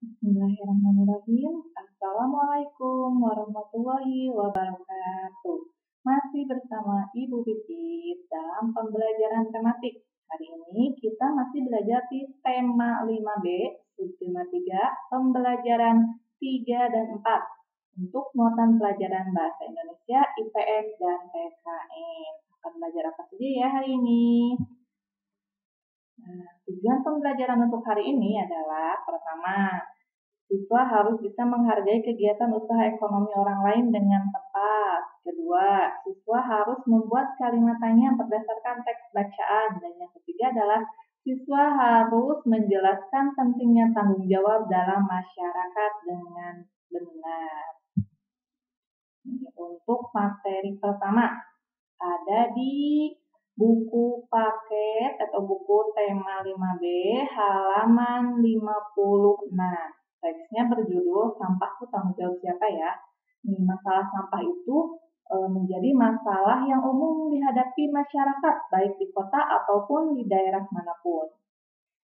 Bismillahirrahmanirrahim. Assalamualaikum warahmatullahi wabarakatuh. Masih bersama Ibu Pipit dalam pembelajaran tematik. Hari ini kita masih belajar di tema 5B, subtema 3, pembelajaran 3 dan 4 untuk muatan pelajaran Bahasa Indonesia, IPS, dan PKN. Akan belajar apa saja ya hari ini? Nah, tujuan pembelajaran untuk hari ini adalah pertama, siswa harus bisa menghargai kegiatan usaha ekonomi orang lain dengan tepat. Kedua, siswa harus membuat kalimat tanya berdasarkan teks bacaan. Dan yang ketiga adalah siswa harus menjelaskan pentingnya tanggung jawab dalam masyarakat dengan benar. Untuk materi pertama, ada di buku paket atau buku tema 5B halaman 56. Teksnya berjudul Sampahku Tanggung Jawab Siapa ya? Nih, masalah sampah itu menjadi masalah yang umum dihadapi masyarakat, baik di kota ataupun di daerah manapun.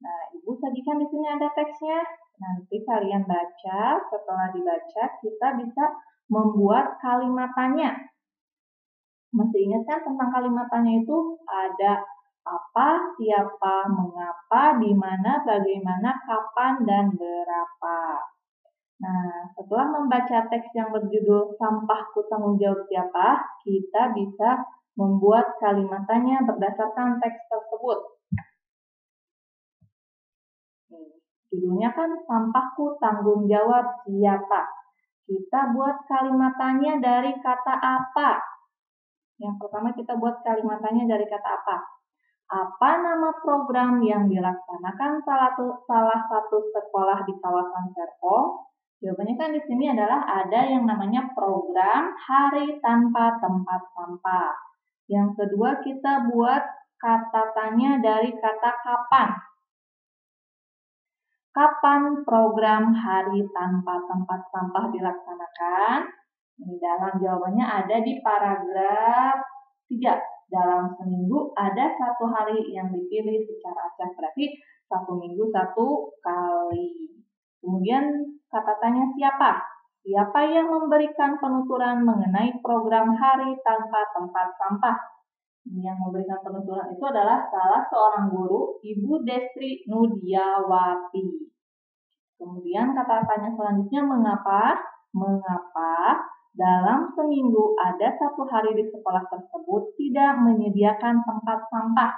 Nah, Ibu sajikan di sini ada teksnya. Nanti kalian baca, setelah dibaca kita bisa membuat kalimat tanya. Mesti ingat kan tentang kalimat tanya itu ada apa, siapa, mengapa, di mana, bagaimana, kapan, dan berapa. Nah, setelah membaca teks yang berjudul Sampahku Tanggung Jawab Siapa, kita bisa membuat kalimat tanya berdasarkan teks tersebut. Judulnya kan Sampahku Tanggung Jawab Siapa. Kita buat kalimat tanya dari kata apa. Yang pertama kita buat kalimat tanya dari kata apa. Apa nama program yang dilaksanakan salah satu sekolah di kawasan Serpong? Jawabannya kan di sini adalah ada yang namanya program Hari Tanpa Tempat Sampah. Yang kedua kita buat kata tanya dari kata kapan. Kapan program Hari Tanpa Tempat Sampah dilaksanakan? Ini dalam jawabannya ada di paragraf 3. Dalam seminggu ada satu hari yang dipilih secara acak, berarti satu minggu satu kali. Kemudian kata tanya siapa? Siapa yang memberikan penuturan mengenai program Hari Tanpa Tempat Sampah? Yang memberikan penuturan itu adalah salah seorang guru, Ibu Destri Nudiawati. Kemudian kata tanya selanjutnya mengapa? Mengapa dalam seminggu ada satu hari di sekolah tersebut tidak menyediakan tempat sampah?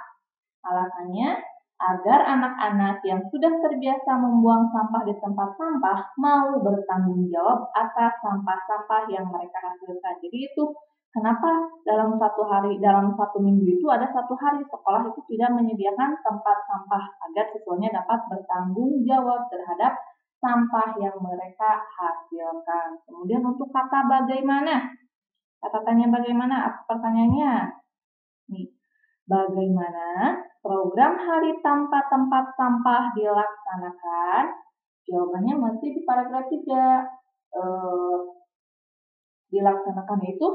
Alasannya agar anak-anak yang sudah terbiasa membuang sampah di tempat sampah mau bertanggung jawab atas sampah-sampah yang mereka hasilkan. Jadi itu kenapa dalam satu minggu itu ada satu hari sekolah itu tidak menyediakan tempat sampah agar siswanya dapat bertanggung jawab terhadap sampah yang mereka hasilkan. Kemudian untuk kata bagaimana, kata tanya bagaimana, pertanyaannya, nih, bagaimana program Hari Tanpa Tempat Sampah dilaksanakan? Jawabannya masih di paragraf 3. Dilaksanakan itu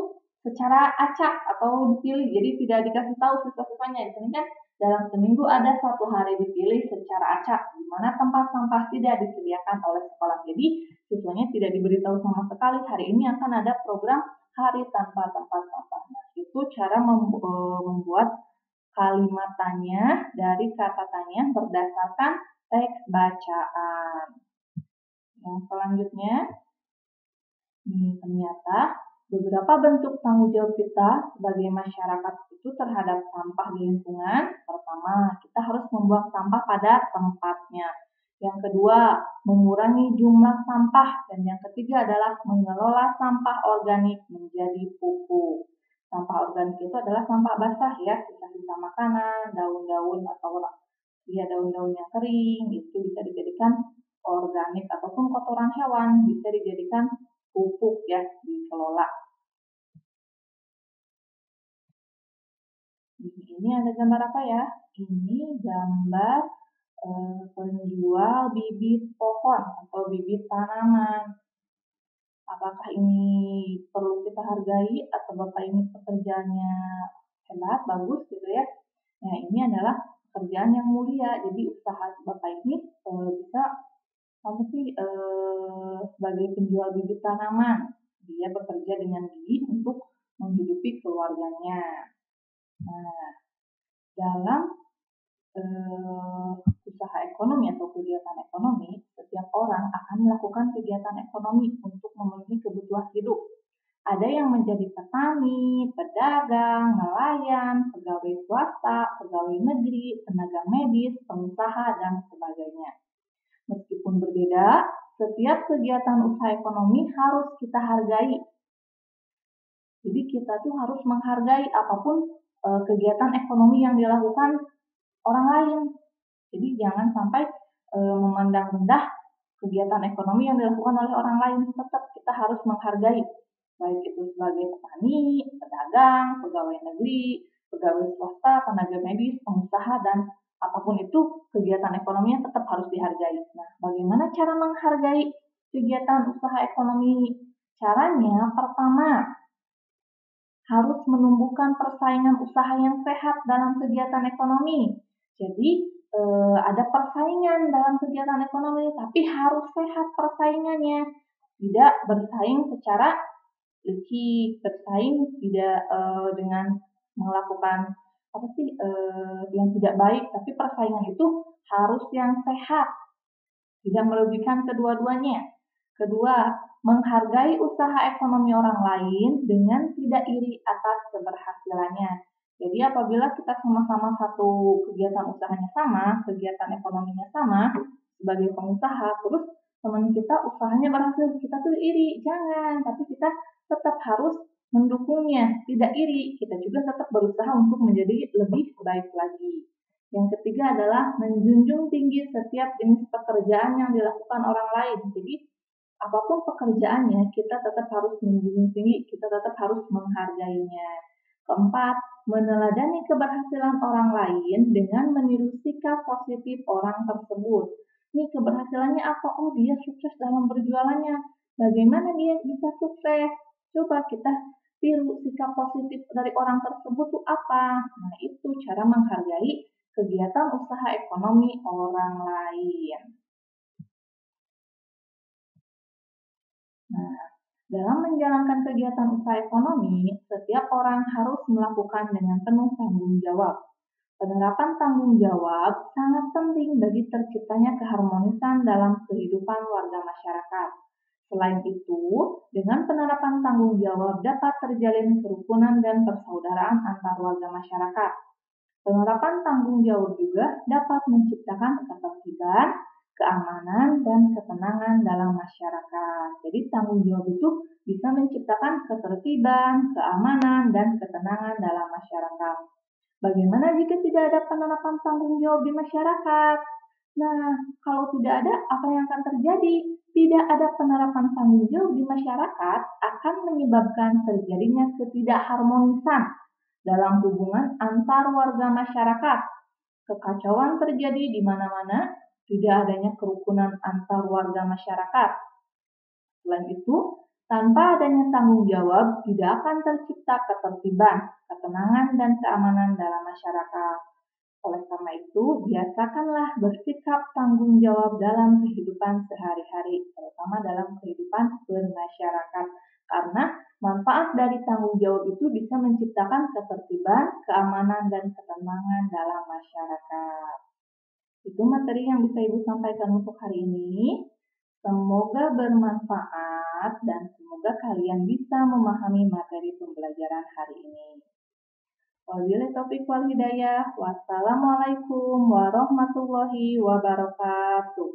secara acak atau dipilih, jadi tidak dikasih tahu siswa-siswanya. Di sini kan dalam seminggu ada satu hari dipilih secara acak, di mana tempat sampah tidak disediakan oleh sekolah. Jadi siswanya tidak diberitahu sama sekali hari ini akan ada program Hari Tanpa Tempat Sampah. Nah, itu cara membuat kalimat tanya dari kata tanya berdasarkan teks bacaan. Yang selanjutnya, ternyata beberapa bentuk tanggung jawab kita sebagai masyarakat itu terhadap sampah di lingkungan. Pertama, kita harus membuang sampah pada tempatnya. Yang kedua, mengurangi jumlah sampah. Dan yang ketiga adalah mengelola sampah organik menjadi pupuk. Sampah organik itu adalah sampah basah ya, sisa-sisa makanan, daun-daun atau daun-daun yang kering, itu bisa dijadikan organik ataupun kotoran hewan, bisa dijadikan pupuk ya, dikelola. Ini ada gambar apa ya? Ini gambar penjual bibit pohon atau bibit tanaman. Apakah ini perlu kita hargai atau Bapak ini pekerjaannya hebat, bagus gitu ya? Nah, ini adalah pekerjaan yang mulia. Jadi usaha Bapak ini bisa apa sih sebagai penjual bibit tanaman. Dia bekerja dengan gigih untuk menghidupi keluarganya. Nah, dalam usaha ekonomi atau kegiatan ekonomi, setiap orang akan melakukan kegiatan ekonomi untuk memenuhi kebutuhan hidup. Ada yang menjadi petani, pedagang, nelayan, pegawai swasta, pegawai negeri, tenaga medis, pengusaha, dan sebagainya. Meskipun berbeda, setiap kegiatan usaha ekonomi harus kita hargai. Jadi kita tuh harus menghargai apapun kegiatan ekonomi yang dilakukan orang lain. Jadi jangan sampai memandang rendah kegiatan ekonomi yang dilakukan oleh orang lain. Tetap kita harus menghargai, baik itu sebagai petani, pedagang, pegawai negeri, pegawai swasta, tenaga medis, pengusaha, dan apapun itu kegiatan ekonominya tetap harus dihargai. Nah, bagaimana cara menghargai kegiatan usaha ekonomi? Caranya pertama, harus menumbuhkan persaingan usaha yang sehat dalam kegiatan ekonomi. Jadi ada persaingan dalam kegiatan ekonomi, tapi harus sehat persaingannya, tidak bersaing secara licik, bersaing tidak dengan melakukan yang tidak baik, tapi persaingan itu harus yang sehat, tidak merugikan kedua-duanya. Kedua, menghargai usaha ekonomi orang lain dengan tidak iri atas keberhasilannya. Jadi apabila kita sama-sama satu kegiatan usahanya sama, kegiatan ekonominya sama, sebagai pengusaha, terus teman kita usahanya berhasil, kita tuh iri, jangan. Tapi kita tetap harus mendukungnya, tidak iri. Kita juga tetap berusaha untuk menjadi lebih baik lagi. Yang ketiga adalah menjunjung tinggi setiap jenis pekerjaan yang dilakukan orang lain. Jadi apapun pekerjaannya, kita tetap harus menjunjung tinggi, kita tetap harus menghargainya. Keempat, meneladani keberhasilan orang lain dengan meniru sikap positif orang tersebut. Ini keberhasilannya apa? Oh, dia sukses dalam berjualannya. Bagaimana dia bisa sukses? Coba kita tiru sikap positif dari orang tersebut itu apa? Nah, itu cara menghargai kegiatan usaha ekonomi orang lain. Nah, dalam menjalankan kegiatan usaha ekonomi, setiap orang harus melakukan dengan penuh tanggung jawab. Penerapan tanggung jawab sangat penting bagi terciptanya keharmonisan dalam kehidupan warga masyarakat. Selain itu, dengan penerapan tanggung jawab dapat terjalin kerukunan dan persaudaraan antar warga masyarakat. Penerapan tanggung jawab juga dapat menciptakan ketertiban, keamanan, dan ketenangan dalam masyarakat. Jadi tanggung jawab itu bisa menciptakan ketertiban, keamanan, dan ketenangan dalam masyarakat. Bagaimana jika tidak ada penerapan tanggung jawab di masyarakat? Nah, kalau tidak ada, apa yang akan terjadi? Tidak ada penerapan tanggung jawab di masyarakat akan menyebabkan terjadinya ketidakharmonisan dalam hubungan antar warga masyarakat. Kekacauan terjadi di mana-mana, tidak adanya kerukunan antar warga masyarakat. Selain itu, tanpa adanya tanggung jawab, tidak akan tercipta ketertiban, ketenangan, dan keamanan dalam masyarakat. Oleh karena itu, biasakanlah bersikap tanggung jawab dalam kehidupan sehari-hari, terutama dalam kehidupan bermasyarakat. Karena manfaat dari tanggung jawab itu bisa menciptakan ketertiban, keamanan, dan ketenangan dalam masyarakat. Itu materi yang bisa Ibu sampaikan untuk hari ini. Semoga bermanfaat dan semoga kalian bisa memahami materi pembelajaran hari ini. Wabillahi taufiq wal hidayah. Wassalamualaikum warahmatullahi wabarakatuh.